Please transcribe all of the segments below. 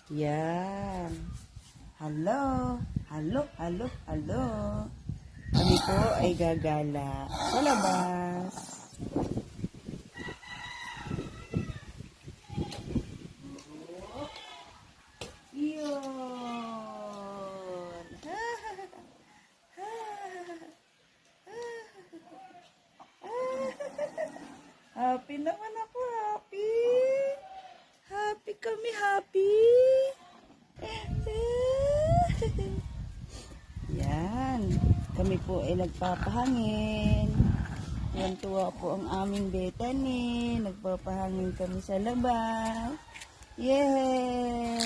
Yan. Hello. Hello, hello, hello. Kami po ay gagala sa labas. Yun. Happy naman ako, happy. Happy kami, happy. Yan. Kami po ay nagpapahangin. Tuwan-tuwa po ang aming Bethany. Nagpapahangin kami sa labas. Yay!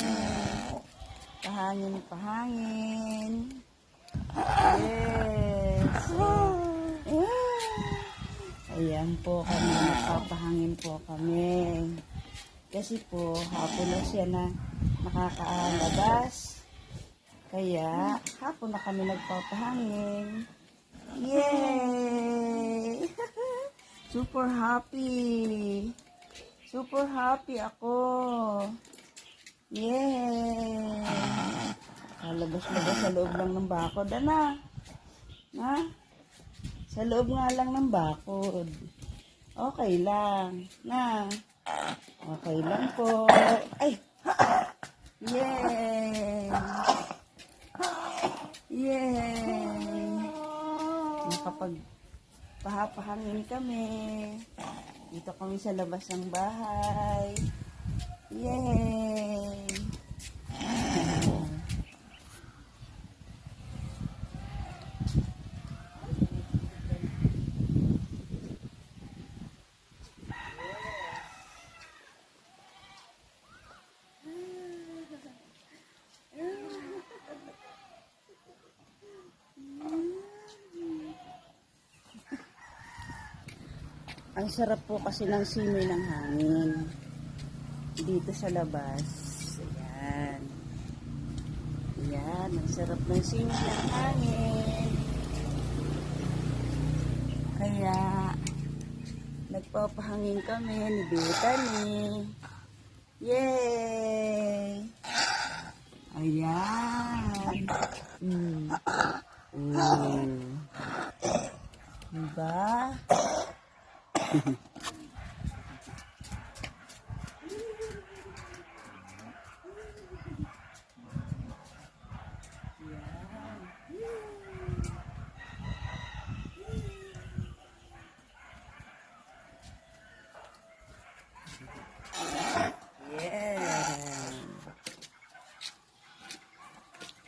Pahangin, pahangin. Yes. Ayan po kami. Nagpapahangin po kami. Kasi po, hapon na siya na nakakaalabas. Kaya, hapon na kami nagpapahangin. Yay! Super happy. Super happy ako. Yay! Kalabas-labas sa loob lang ng bakod. Ano? Ha? Sa loob nga lang ng bakod. Okay lang. Na? Okay lang po. Ay! Yay! Yay! Nakapagpahapahangin kami. Dito kami sa labas ng bahay. Yay! Ang sarap po kasi ng simoy ng hangin dito sa labas. Ayan. Ayan, ang sarap ng simoy ng hangin. Kaya nagpapahangin kami ni Bethany. Yay! Ayan. Diba?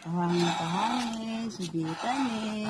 Pahangin-pahangin si Bethany.